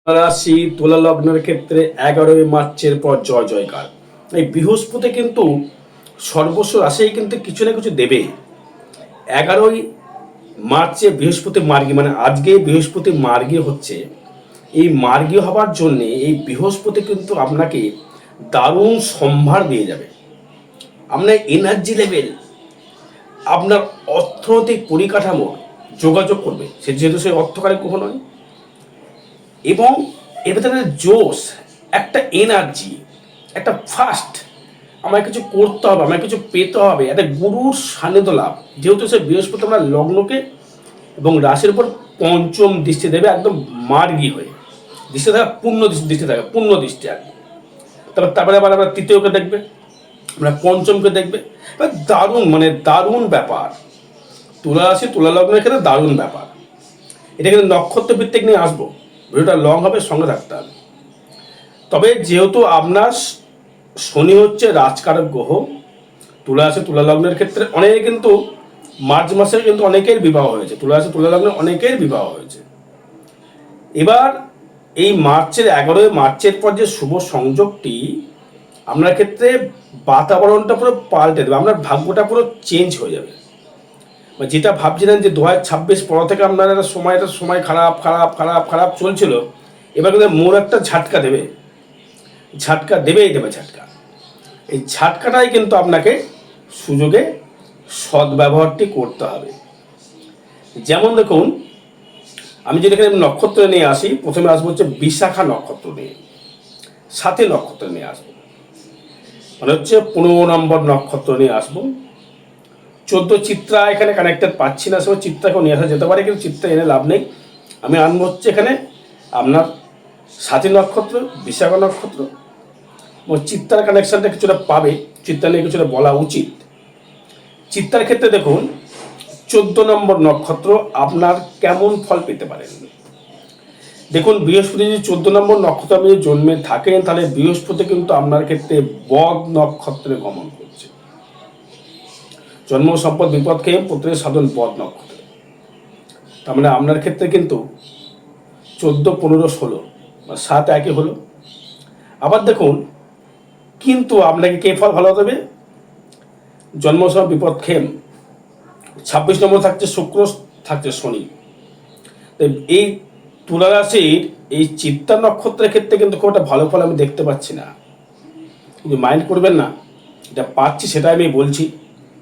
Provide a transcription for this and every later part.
রাশি তুলা লগ্নের ক্ষেত্রে 11ই মার্চের পর জয় জয়কার। এই বৃহস্পতি কিন্তু সর্বস্ব রাশি কিন্তু কিছু না কিছু দেবে। 11ই মার্চে বৃহস্পতি মার্গী, মানে আজকে বৃহস্পতি মার্গী হচ্ছে। এই মার্গী হবার জন্যে এই বৃহস্পতি কিন্তু আপনাকে দারুণ সম্ভার দিয়ে যাবে। আপনার এনার্জি লেভেল, আপনার অর্থনৈতিক পরিকাঠামো যোগাযোগ করবে, সে যেহেতু সে অর্থকারী গ্রহ নয়। এবং এর ভেতরে জোশ, একটা এনার্জি, একটা ফাস্ট, আমায় কিছু করতে হবে, আমায় কিছু পেতে হবে, একটা গুরুর সান্নিধ্য লাভ। যেহেতু সে বৃহস্পতি আমরা লগ্নকে এবং রাশির উপর পঞ্চম দৃষ্টি দেবে, একদম মার্গী হয়ে দৃষ্টি থাকা, পূর্ণ দৃষ্টি থাকে, পূর্ণ দৃষ্টি আর কি। তারপরে আবার আমরা তৃতীয়কে দেখবে, আমরা পঞ্চমকে দেখবে। দারুণ, মানে দারুণ ব্যাপার। তুলা রাশি তুলা লগ্নের ক্ষেত্রে দারুণ ব্যাপার। এটা কিন্তু নক্ষত্র ভিত্তিক নিয়ে আসবো, ভিডিওটা লং হবে, সঙ্গে থাকতে হবে। তবে যেহেতু আপনার শনি হচ্ছে রাজকারক গ্রহ, তুলা রাশি তুলা লগ্নের ক্ষেত্রে অনেকে কিন্তু মার্চ মাসে কিন্তু অনেকের বিবাহ হয়েছে, তুলা রাশি তুলা লগ্নে অনেকের বিবাহ হয়েছে। এবার এই 11ই মার্চের পর যে শুভ সংযোগটি আপনার ক্ষেত্রে বাতাবরণটা পুরো পাল্টে দেবে, আপনার ভাগ্যটা পুরো চেঞ্জ হয়ে যাবে। যেটা ভাবছিলেন যে 2026 পর থেকে আপনার সময় খারাপ খারাপ খারাপ খারাপ চলছিল, এবার কিন্তু মোর একটা ঝাটকা দেবে, ঝাটকা দেবেই দেবে ঝাটকা। এই ঝাটকাটাই কিন্তু আপনাকে সুযোগে সদ্ব্যবহারটি করতে হবে। যেমন দেখুন, আমি যদি এখানে নক্ষত্র নিয়ে আসি, প্রথমে আসবো হচ্ছে বিশাখা নক্ষত্র নিয়ে, সাথী নক্ষত্র নিয়ে আসবো, মানে হচ্ছে 15 নম্বর নক্ষত্র নিয়ে আসবো। 14 চিত্রা এখানে কানেক্টেড পাচ্ছি না, সব চিত্রাকেও নিয়ে আসা যেতে পারে, কিন্তু চিত্রা এনে লাভ নেই। আমি আনবো হচ্ছে এখানে আপনার সাথী নক্ষত্র, বিশাখা নক্ষত্র। চিত্রার কানেকশনটা কিছুটা পাবে, চিত্রা নিয়ে কিছুটা বলা উচিত। চিত্রার ক্ষেত্রে দেখুন 14 নম্বর নক্ষত্র আপনার কেমন ফল পেতে পারেন। দেখুন, বৃহস্পতি যদি 14 নম্বর নক্ষত্র আপনি জন্মে থাকেন, তাহলে বৃহস্পতি কিন্তু আপনার ক্ষেত্রে বদ নক্ষত্রে গমন করছে। জন্ম সম্পদ বিপদ খেয়ে পুত্রের সাধন বদ নক্ষত্রে, তার মানে আপনার ক্ষেত্রে কিন্তু 14, 15, 16 বা 7 একই হলো। আবার দেখুন, কিন্তু আপনাকে কে ফল ভালো দেবে? জন্ম সময় বিপদ খেম, 26 নম্বর থাকছে শুক্র, থাকছে শনি। এই তুলা রাশির এই চিত্তা নক্ষত্রের ক্ষেত্রে কিন্তু খুব একটা ভালো ফল আমি দেখতে পাচ্ছি না, কিন্তু মাইন্ড করবেন না, যেটা পাচ্ছি সেটা আমি বলছি।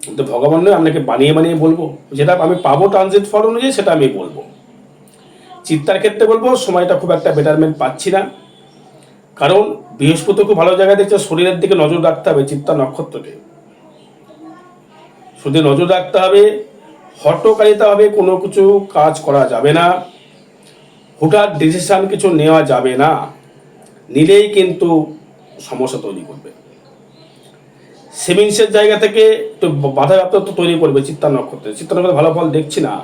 কিন্তু ভগবান নয় আপনাকে বানিয়ে বানিয়ে বলবো, যেটা আমি পাবো ট্রানজিট ফল অনুযায়ী সেটা আমি বলবো। চিত্তার ক্ষেত্রে বলবো সময়টা খুব একটা বেটারমেন্ট পাচ্ছি না, কারণ বৃহস্পতি খুব ভালো জায়গায় দেখছে, শরীরের দিকে নজর রাখতে হবে। চিত্তা নক্ষত্রকে শুধু নজর রাখতে হবে, হঠকারিতা হবে, কোনো কিছু কাজ করা যাবে না, হুঠাৎ ডিসিশন কিছু নেওয়া যাবে না, নিলেই কিন্তু সমস্যা তৈরি করবে। সেভিংসের জায়গা থেকে একটু বাধাপ্রাপ্ত তো তৈরি করবে চিত্তা নক্ষত্রে। চিত্তা নক্ষত্রে ভালো ফল দেখছি না,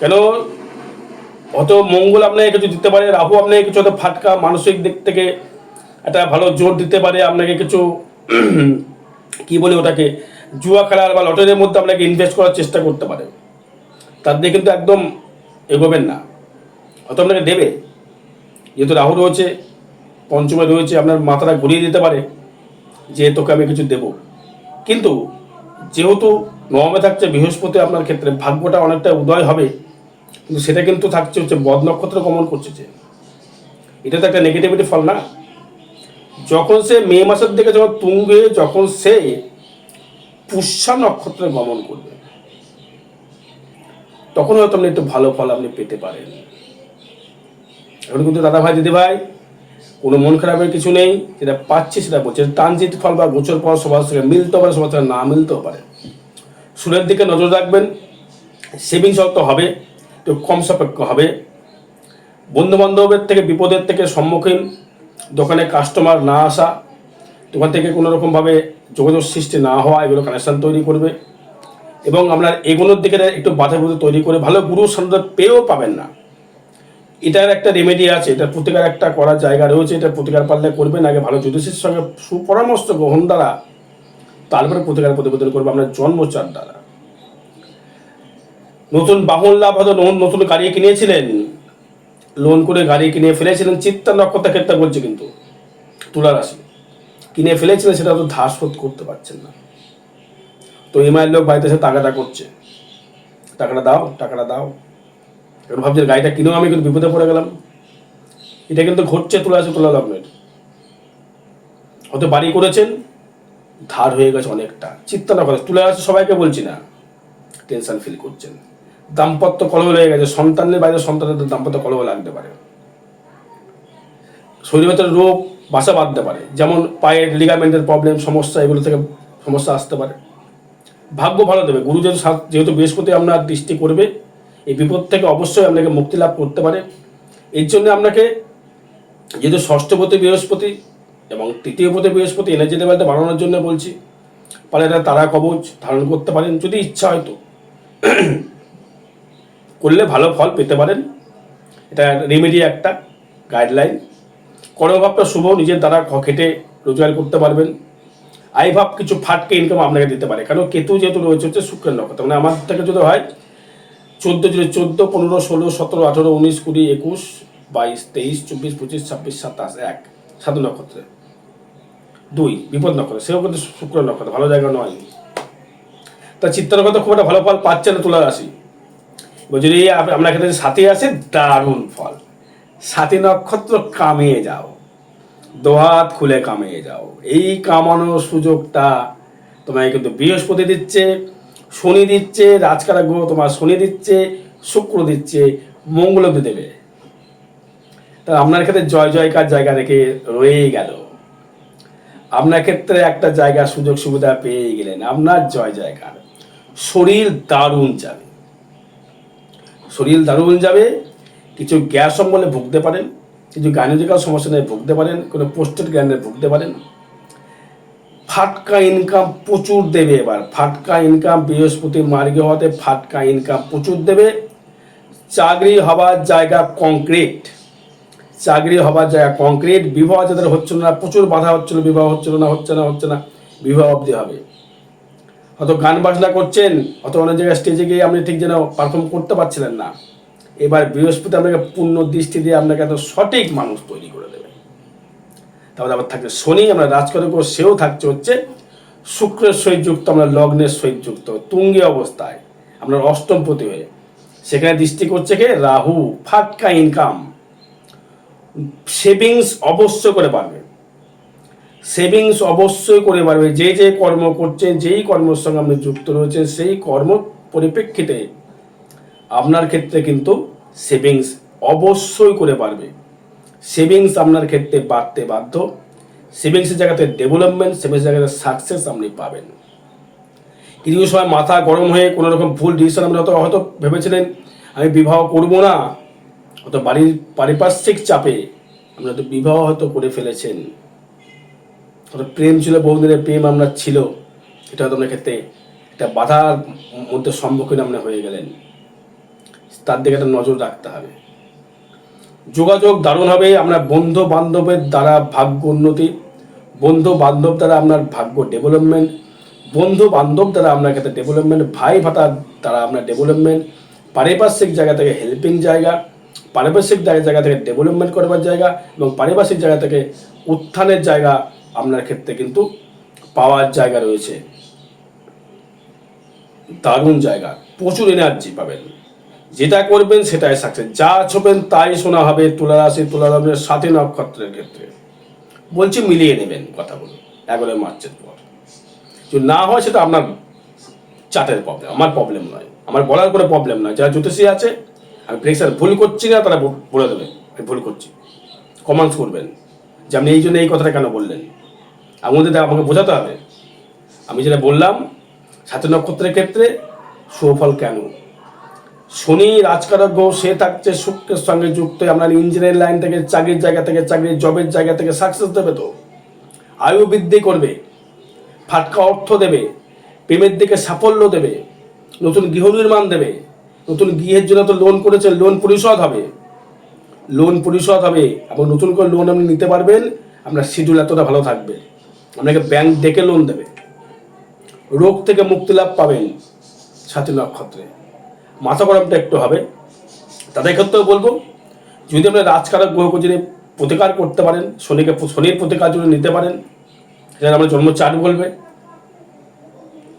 কেন? হয়তো মঙ্গল আপনাকে কিছু দিতে পারে, রাহু আপনাকে কিছু হয়তো ফাটকা মানসিক দিক থেকে একটা ভালো জোর দিতে পারে, আপনাকে কিছু কি বলে ওটাকে, জুয়া খেলার বা লটারির মধ্যে আপনাকে ইনভেস্ট করার চেষ্টা করতে পারে। তার দিয়ে কিন্তু একদম এগোবেন না, হয়তো আপনাকে দেবে। যেহেতু রাহু রয়েছে, পঞ্চমে রয়েছে, আপনার মাথাটা ঘুরিয়ে দিতে পারে যে তোকে আমি কিছু দেব। কিন্তু যেহেতু নবমে থাকছে বৃহস্পতি, আপনার ক্ষেত্রে ভাগ্যটা অনেকটা উদয় হবে, কিন্তু সেটা কিন্তু থাকছে হচ্ছে বদ নক্ষত্র গমন করছে, যে এটা তো একটা নেগেটিভিটি ফল না। যখন সে মে মাসের দিকে যখন তুঙ্গে, যখন সে পুষ্যা নক্ষত্রে গমন করবে, তখন হয়তো আপনি একটু ভালো ফল আপনি পেতে পারেন। এখন কিন্তু দাদা ভাই দিদি ভাই কোনো মন খারাপের কিছু নেই, যেটা পাচ্ছি সেটা বলছে। ট্রানজিট ফল বা গোচর ফল সবার সঙ্গে মিলতে পারে, সবার সঙ্গে না মিলতেও পারে। সুরের দিকে নজর রাখবেন, সেভিংস হয়তো হবে, একটু কম সাপেক্ষ হবে। বন্ধু বান্ধবের থেকে বিপদের থেকে সম্মুখীন, দোকানে কাস্টমার না আসা, দোকান থেকে কোনো রকমভাবে যোগাযোগ সৃষ্টি না হওয়া, এগুলো কানেকশান তৈরি করবে। এবং আপনার এগুলোর দিকে একটু বাধা বিধা তৈরি করে, ভালো গুরু সান্নিধ্য পেয়েও পাবেন না। এটার একটা রেমেডি আছে, এটার প্রতিকার একটা করার জায়গা রয়েছে, এটা প্রতিকার পারলে করবেন। আগে ভালো জ্যোতিষীর সঙ্গে সুপরামর্শ গ্রহণ দ্বারা তারপরে প্রতিকার প্রতিবেদন করবে আপনার জন্মচার দ্বারা। নতুন বাহন লাভ, হয়তো নতুন গাড়ি কিনেছিলেন, লোন করে গাড়ি কিনে ফেলেছিলেন, চিত্তা নক্ষত্রের ক্ষেত্রে বলছে, কিন্তু তুলা রাশি কিনে ফেলেছিলেন, সেটা তো ধার শোধ করতে পারছেন না। তো ইএমআইয়ের লোক বাড়িতে এসে টাকাটা করছে, টাকাটা দাও, টাকাটা দাও। এবার ভাবছেন গাড়িটা কিনেও আমি কিন্তু বিপদে পড়ে গেলাম। এটা কিন্তু ঘটছে তুলা রাশি, তুলা লগ্নের। হয়তো বাড়ি করেছেন, ধার হয়ে গেছে অনেকটা, চিন্তা না করে তুলে আসছে, সবাইকে বলছি না, টেনশন ফিল করছেন। দাম্পত্য কলহ লেগে গেছে, সন্তানের বাইরে সন্তানদের দাম্পত্য কলহ লাগতে পারে। শরীরের রোগ বাসা বাঁধতে পারে, যেমন পায়ের লিগামেন্টের প্রবলেম, সমস্যা, এগুলো থেকে সমস্যা আসতে পারে। ভাগ্য ভালো দেবে, গুরু যেহেতু বৃহস্পতি আপনার দৃষ্টি করবে, এই বিপদ থেকে অবশ্যই আপনাকে মুক্তি লাভ করতে পারে। এর জন্য আপনাকে যেহেতু ষষ্ঠপতি বৃহস্পতি এবং তৃতীয় পতি বৃহস্পতি, এনার্জি লেভেলটা বাড়ানোর জন্য বলছি, পারে এটা তারা কবচ ধারণ করতে পারেন, যদি ইচ্ছা হয় তো করলে ভালো ফল পেতে পারেন। এটা রেমেডি, একটা গাইডলাইন। কর্মভাবটা শুভ, নিজের দ্বারা খেটে রোজগার করতে পারবেন। আয়ভাব কিছু ফাটকে ইনকাম আপনাকে দিতে পারে, কারণ কেতু যেহেতু রয়েছে হচ্ছে শুক্রের নক্ষত্র, মানে আমার থেকে যদি হয় 14, 15, 16, 17, 18, 19, 20, 21, 22, 23, 24, 25, 26, 27, 1 7 নক্ষত্রে 2 বিপদ নক্ষত্র, সেও কিন্তু শুক্র নক্ষত্র, ভালো জায়গা নয়। তা চিত্ত নক্ষত্র খুব একটা ভালো ফল পাচ্ছে না তুলা রাশি। যদি আপনার ক্ষেত্রে সাথে আসে, দারুণ ফল। সাথী নক্ষত্র, কামিয়ে যাও, দোহাত খুলে কামিয়ে যাও। এই কামানোর সুযোগটা তোমায় কিন্তু বৃহস্পতি দিচ্ছে, শনি দিচ্ছে, রাজকারা গ্রহ তোমার শনি দিচ্ছে, শুক্র দিচ্ছে, মঙ্গল দেবে। তা আপনার ক্ষেত্রে জয় জয়কার জায়গা রেখে রয়েই গেল। আপনার ক্ষেত্রে একটা জায়গা সুযোগ সুবিধা পেয়ে গেলেন, আপনার জয় জয়কার। শরীর দারুণ যাবে, শরীর দারুণ যাবে। কিছু গ্যাস অম্বলে ভুগতে পারেন, কিছু গাইনোলজিক্যাল সমস্যা নিয়ে ভুগতে পারেন, কোনো পোস্টেড গ্ল্যান্ডে ভুগতে পারেন। ফাটকা ইনকাম প্রচুর দেবে এবার, ফাটকা ইনকাম, বৃহস্পতি মার্গী হওয়াতে ফাটকা ইনকাম প্রচুর দেবে। চাকরি হবার জায়গা কংক্রিট, চাকরি হবার জায়গা কংক্রিট। বিবাহ যাদের হচ্ছিল না, প্রচুর বাধা হচ্ছিল, বিবাহ হচ্ছিল না, হচ্ছে না, বিবাহ অবধি হবে। হয়তো গান বাজনা করছেন, হয়তো অনেক জায়গায় স্টেজে গিয়ে আপনি ঠিক যেন পারফর্ম করতে পারছিলেন না। এবার বৃহস্পতি আপনাকে পূর্ণ দৃষ্টি দিয়ে আপনাকে এত সঠিক মানুষ তৈরি করে দেবে। তারপরে আবার থাকছে শনি, আমরা রাজকর্ক, সেও থাকছে হচ্ছে শুক্রের সহিত যুক্ত, আমরা লগ্নের সহিত যুক্ত, তুঙ্গি অবস্থায় আপনার অষ্টমপতি হয়ে, সেখানে দৃষ্টি করছে কে? রাহু। ফাটকা ইনকাম, সেভিংস অবশ্য করে পারবে, সেভিংস অবশ্যই করে পারবে। যে যে কর্ম করছেন, যেই কর্মের সঙ্গে আপনি যুক্ত রয়েছেন, সেই কর্ম পরিপ্রেক্ষিতে আপনার ক্ষেত্রে কিন্তু সেভিংস অবশ্যই করে পারবে। সেভিংস আপনার ক্ষেত্রে বাড়তে বাধ্য। সেভিংসের জায়গাতে ডেভেলপমেন্ট, সেভিংসের জায়গাতে সাকসেস আপনি পাবেন। কিছু সময় মাথা গরম হয়ে কোনো রকম ভুল ডিসিশন আপনি হয়তো ভেবেছিলেন আমি বিবাহ করব না, হয়তো বাড়ির পারিপার্শ্বিক চাপে আপনি হয়তো বিবাহ হয়তো করে ফেলেছেন। হয়তো প্রেম ছিল, বহুদিনের প্রেম আপনার ছিল, এটা হয়তো আপনার ক্ষেত্রে একটা বাধার মধ্যে সম্মুখীন আপনি হয়ে গেলেন। তার দিকে একটা নজর রাখতে হবে। যোগাযোগ দারুণ হবে, আপনার বন্ধু বান্ধবের দ্বারা ভাগ্য উন্নতি, বন্ধু বান্ধব দ্বারা আপনার ভাগ্য ডেভেলপমেন্ট, বন্ধু বান্ধব দ্বারা আপনার ক্ষেত্রে ডেভেলপমেন্ট, ভাই ভাতার দ্বারা আপনার ডেভেলপমেন্ট, পারিপার্শ্বিক জায়গা থেকে হেল্পিং জায়গা, পারিপার্শ্বিক জায়গা থেকে ডেভেলপমেন্ট করবার জায়গা এবং পারিপার্শ্বিক জায়গা থেকে উত্থানের জায়গা আপনার ক্ষেত্রে কিন্তু পাওয়ার জায়গা রয়েছে। দারুণ জায়গা, প্রচুর এনার্জি পাবেন, যেটা করবেন সেটাই সাকসেস, যা ছোবেন তাই শোনা হবে। তুলা রাশি, তুলা লগ্নের 7 নক্ষত্রের ক্ষেত্রে বলছি মিলিয়ে নেবেন কথাগুলো 11 মার্চের পর। যদি না হয় সেটা আপনার চাটের প্রবলেম, আমার প্রবলেম নয়, আমার বলার কোনো প্রবলেম নয়। যারা জ্যোতিষী আছে, আমি প্রেক্ষার ভুল করছি না, তারা বলে দেবে আমি ভুল করছি, কমেন্টস করবেন যে আপনি এই জন্য এই কথাটা কেন বললেন। আমাদের আমাকে বোঝাতে হবে আমি যেটা বললাম 7 নক্ষত্রের ক্ষেত্রে সুফল কেন। শনি রাজকারক গ্রহ, সে থাকছে শুক্রের সঙ্গে যুক্ত, আপনার ইঞ্জিনিয়ারিং লাইন থেকে, চাকরির জায়গা থেকে, চাকরির জবের জায়গা থেকে সাকসেস দেবে, তো আয়ু বৃদ্ধি করবে, ফাটকা অর্থ দেবে, প্রেমের দিকে সাফল্য দেবে, নতুন গৃহ নির্মাণ দেবে, নতুন গৃহের জন্য তো লোন করেছেন, লোন পরিশোধ হবে, লোন পরিশোধ হবে এবং নতুন করে লোন আপনি নিতে পারবেন। আপনার শিডিউল এতটা ভালো থাকবে, আপনাকে ব্যাংক ডেকে লোন দেবে, রোগ থেকে মুক্তি লাভ পাবেন 7 নক্ষত্রে। মাথা গরমটা একটু হবে। তাদের ক্ষেত্রেও বলবো যদি আপনি রাজকারক গ্রহকে যদি প্রতিকার করতে পারেন, শনির প্রতিকার যদি নিতে পারেন, সেটা আমার জন্ম চার্ট বলবে,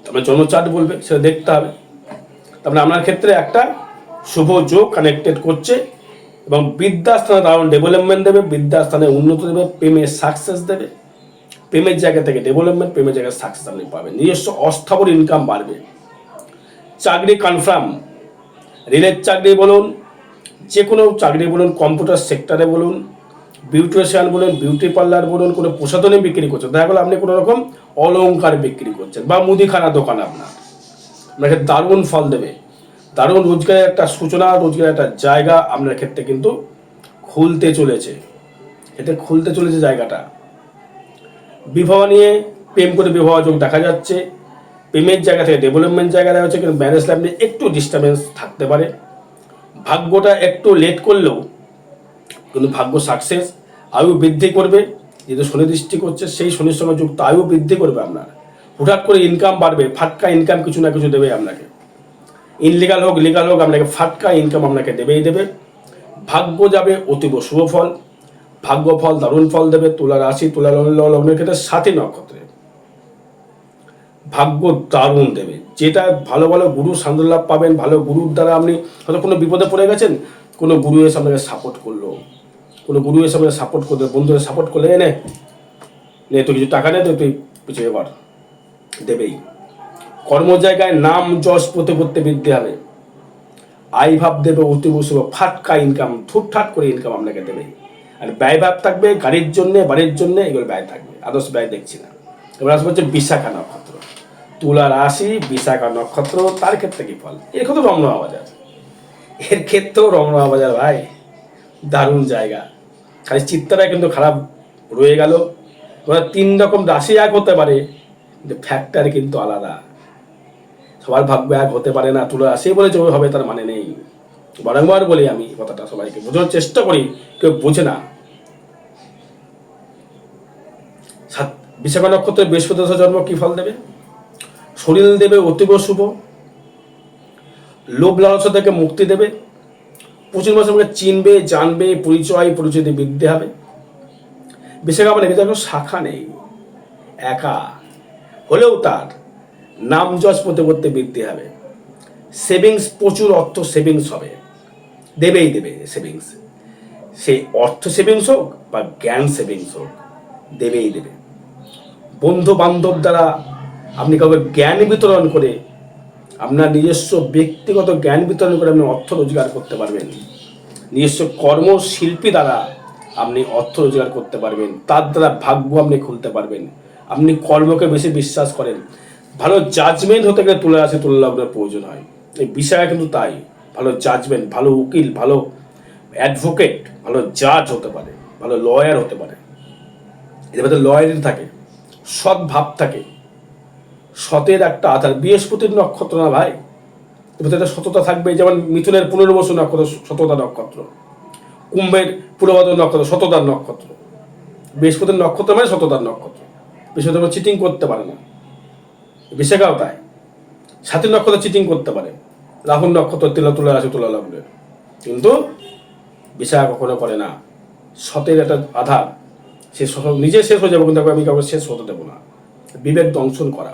আপনার জন্ম চার্ট বলবে, সেটা দেখতে হবে। তারপরে আপনার ক্ষেত্রে একটা শুভ যোগ কানেক্টেড করছে এবং বিদ্যাস্থানে দারুণ ডেভেলপমেন্ট দেবে, বিদ্যাস্থানে উন্নতি দেবে, প্রেমে সাকসেস দেবে, প্রেমের জায়গা থেকে ডেভেলপমেন্ট, প্রেমের জায়গায় সাকসেস আপনি পাবেন, নিজস্ব অস্থাবর ইনকাম বাড়বে, চাকরি কনফার্ম, রেলের চাকরি বলুন, যে কোনো চাকরি বলুন, কম্পিউটার সেক্টরে বলুন, বিউটিশিয়ান বলুন, বিউটি পার্লার বলুন, কোনো প্রসাধনী বিক্রি করছেন, দেখা গেলো আপনি কোনো রকম অলংকার বিক্রি করছেন বা মুদিখানা দোকান, আপনাকে দারুণ ফল দেবে, দারুণ রোজগারের একটা সূচনা, রোজগারের একটা জায়গা আপনার ক্ষেত্রে কিন্তু খুলতে চলেছে, জায়গাটা। বিবাহ নিয়ে প্রেম করে বিবাহ যোগ দেখা যাচ্ছে, প্রেমের জায়গা থেকে ডেভেলপমেন্ট জায়গা দেখা যাচ্ছে, কিন্তু ম্যারেজ লাইফ নিয়ে একটু ডিস্টার্বেন্স থাকতে পারে, ভাগ্যটা একটু লেট করলেও কিন্তু ভাগ্য সাকসেস, আয়ু বৃদ্ধি করবে, যেহেতু শনি দৃষ্টি করছে, সেই শনির সঙ্গে যুক্ত আয়ু বৃদ্ধি করবে আপনার, হুটহাট করে ইনকাম বাড়বে, ফাটকা ইনকাম কিছু না কিছু দেবে আপনাকে, ইনলিগাল হোক লিগাল হোক, আপনাকে ফাটকা ইনকাম আপনাকে দেবেই দেবে। ভাগ্য যাবে অতীব শুভ ফল, ভাগ্য ফল দারুণ ফল দেবে। তুলা রাশি, তুলা লগ্নের ক্ষেত্রে 7ই নক্ষত্রে ভাগ্য দারুণ দেবে, যেটা ভালো ভালো গুরু সান্দ্রলাভ পাবেন, ভালো গুরুর দ্বারা আপনি হয়তো কোনো বিপদে পড়ে গেছেন, কোনো গুরু এসে আপনাকে সাপোর্ট করলো, কোনো গুরু এসে আপনাকে সাপোর্ট করতে, বন্ধুরা সাপোর্ট করলে নে তুই কিছু টাকা নেই, তুই পিছিয়ে এবার দেবেই। কর্ম জায়গায় নাম যশ প্রতিপত্তি বৃদ্ধি হবে, আয় ভাব দেবে অতীব শুভ, ফাটকা ইনকাম, ঠুটঠাট করে ইনকাম আপনাকে দেবে। আর ব্যয় ভাব থাকবে গাড়ির জন্য, বাড়ির জন্য, এগুলো ব্যয় থাকবে, আদর্শ ব্যয় দেখছি না। এবার আসবো হচ্ছে বিশাখা নক্ষত্র, তুলা রাশি, বিশাখা নক্ষত্র, তার ক্ষেত্রে কি ফল? এর ক্ষেত্রে রমরমা বাজার, এর ক্ষেত্রেও রমরমা বাজার ভাই, দারুণ জায়গা, খালি চিত্তটা কিন্তু খারাপ রয়ে গেল। 3 রকম রাশি এক হতে পারে, কিন্তু ফ্যাক্টর কিন্তু আলাদা, সবার ভাগ্য এক হতে পারে না। তুলা রাশি বলে যে হবে তার মানে নেই, বারংবার বলি আমি কথাটা, সবাইকে বোঝানোর চেষ্টা করি, কেউ বোঝে না। বিশাখা নক্ষত্রে বৃহস্পতি জন্ম কি ফল দেবে? শরীর দেবে অতীব শুভ, লোভ লালসা থেকে মুক্তি দেবে, প্রচুর মাসে আমাকে চিনবে, জানবে, পরিচয় বৃদ্ধি হবে। বিশাখা মানে কোনো শাখা নেই, একা হলেও তার নাম যশ প্রতিপত্তি বৃদ্ধি হবে, সেভিংস, প্রচুর অর্থ সেভিংস হবে, দেবেই দেবে সেভিংস, সেই অর্থ সেভিংস হোক বা জ্ঞান সেভিংস হোক, দেবেই দেবে। বন্ধু বান্ধব দ্বারা আপনি কাউকে জ্ঞান বিতরণ করে, আপনার নিজস্ব ব্যক্তিগত জ্ঞান বিতরণ করে আপনি অর্থ রোজগার করতে পারবেন, নিজস্ব কর্মশিল্পী দ্বারা আপনি অর্থ রোজগার করতে পারবেন, তার দ্বারা ভাগ্য আপনি খুলতে পারবেন। আপনি কর্মকে বেশি বিশ্বাস করেন, ভালো জাজমেন্ট হতে গেলে তুলা রাশি তুলা লগ্নের প্রয়োজন হয়, এই বিষয়ে কিন্তু তাই, ভালো জাজমেন্ট, ভালো উকিল, ভালো অ্যাডভোকেট, ভালো জাজ হতে পারে, ভালো লয়ার হতে পারে, এদের মধ্যে লয়ারিটি থাকে, সৎ ভাব থাকে, সতের একটা আধার। বৃহস্পতির নক্ষত্র না ভাই, এবার একটা সততা থাকবে, যেমন মিথুনের পুনর্বসু নক্ষত্র সততা নক্ষত্র, কুম্ভের পূর্বভাদ্র নক্ষত্র সততার নক্ষত্র, বৃহস্পতির নক্ষত্র মানে সততার নক্ষত্র, বৃহস্পতি চিটিং করতে পারে না, বিশাখাও তাই, 7ই নক্ষত্র চিটিং করতে পারে, রাহুর নক্ষত্র তুলা রাশি তুলা লগ্নের, কিন্তু বিশাখা কখনো করে না, সতের একটা আধার, সে নিজে শেষ হয়ে যাবো, কিন্তু আমি কাউকে শেষ হতে দেবো না, বিবেক দংশন করা।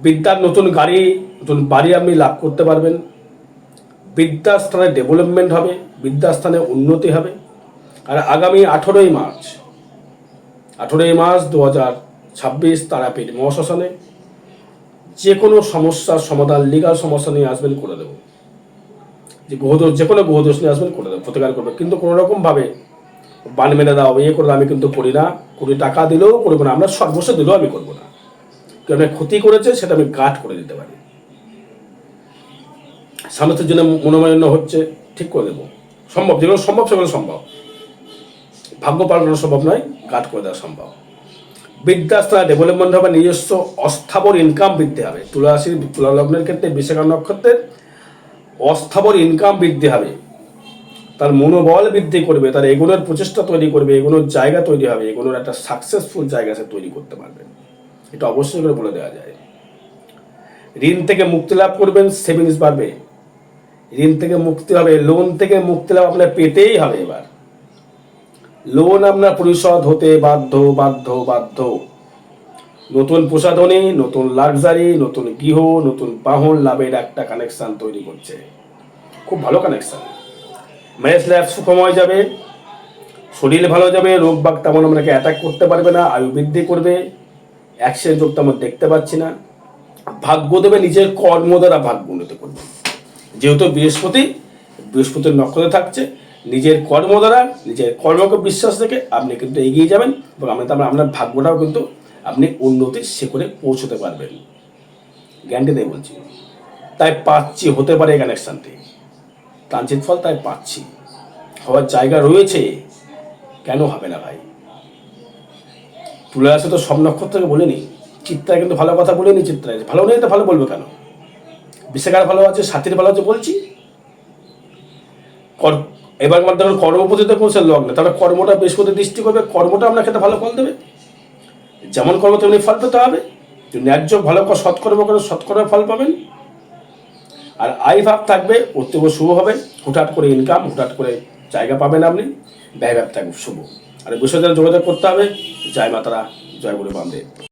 বিদ্যার নতুন গাড়ি, নতুন বাড়ি আপনি লাভ করতে পারবেন, বিদ্যাস্থানে ডেভেলপমেন্ট হবে, বিদ্যাস্থানে উন্নতি হবে। আর আগামী 18ই মার্চ 2026 তারাপীঠ মহাশ্মশানে যে কোনো সমস্যার সমাধান, লিগাল সমস্যা নিয়ে আসবেন, করে দেবো, যে গ্রহদোষ, যে কোনো গ্রহদোষ নিয়ে আসবেন, করে দেবো, প্রতিকার করবে, কিন্তু কোনো রকমভাবে বান মেরে দেওয়া হবে, করে আমি কিন্তু করি না, কোটি টাকা দিলেও করবো না, আমরা সর্বস্ব দিলেও আমি করবো না, কেউ ক্ষতি করেছে সেটা আমি গাট করে দিতে পারি, স্বামীর জন্য মনোমালিন্য হচ্ছে, ঠিক করে দেবো, সম্ভব, যেগুলো সম্ভব সেগুলো সম্ভব, ভাগ্য পাল্টানো সম্ভব নয়, গাট করে দেওয়া সম্ভব। বিদ্যাস্থানে ডেভেলপমেন্ট হবে, নিজস্ব অস্থাবর ইনকাম বৃদ্ধি হবে। তুলা রাশির তুলা লগ্নের ক্ষেত্রে বিশাখা নক্ষত্রের অস্থাবর ইনকাম বৃদ্ধি হবে, তার মনোবল বৃদ্ধি করবে, তার এগোনোর প্রচেষ্টা তৈরি করবে, এগোনোর জায়গা তৈরি হবে, এগোনোর একটা সাকসেসফুল জায়গা সে তৈরি করতে পারবে, এটা অবশ্যই করে বলে দেওয়া যায়। ঋণ থেকে মুক্তি লাভ করবেন, সেভিংস বাড়বে, ঋণ থেকে মুক্তি হবে, লোন থেকে মুক্তি লাভ আপনার পেতেই হবে। এবার লোন আপনার পরিশোধ হতে বাধ্য বাধ্য বাধ্য। নতুন প্রসাধনী, নতুন লাক্সারি, নতুন গৃহ, নতুন বাহন লাভের একটা কানেকশন তৈরি করছে, খুব ভালো কানেকশন। ম্যারেজ লাইফ সুখময় যাবে, শরীর ভালো যাবে, রোগ বাগ তেমন আপনাকে অ্যাটাক করতে পারবে না, আয়ু বৃদ্ধি করবে, অ্যাক্সিডেন্ট যোগ তেমন দেখতে পাচ্ছি না। ভাগ্য দেবে, নিজের কর্ম দ্বারা ভাগ্য উন্নতি করবে। যেহেতু বৃহস্পতির নক্ষত্রে থাকছে, নিজের কর্ম দ্বারা, নিজের কর্মকে বিশ্বাস রেখে আপনি কিন্তু এগিয়ে যাবেন এবং আপনার ভাগ্যটাও কিন্তু আপনি উন্নতির শিখরে পৌঁছতে পারবেন, গ্যারান্টি দিয়ে বলছি। তাই পাচ্ছি, হতে পারে এই কানেকশানটি ট্রানজিট ফল, তাই পাচ্ছি, হওয়ার জায়গা রয়েছে, কেন হবে না ভাই? তুলে আসে তো সব নক্ষত্রকে বলিনি, চিত্রায় কিন্তু ভালো কথা বলিনি, চিত্রায় ভালো নেই তো ভালো বলবে কেন? বিশাখার ভালো আছে, সাথীর ভালো আছে বলছি। এবার মাধ্যমে কর্মপতিতে কোন লগ্নে, তাহলে কর্মটা বৃহস্পতি দৃষ্টি করবে, কর্মটা আপনার ক্ষেত্রে ভালো ফল দেবে। যেমন কর্ম তেমনি ফল পেতে হবে। যদি ন্যায্য ভালো সৎকর্ম করেন, সৎকর্মের ফল পাবেন। আর আয় ভাব থাকবে, অত্যন্ত শুভ হবে, হুটহাট করে ইনকাম, হুটহাট করে জায়গা পাবেন আপনি, ব্যয় ভাব থাকবে শুভ। আর বিষয়টা যোগাযোগ করতে হবে। জয় মাতারা, জয় গুরু বামদেব।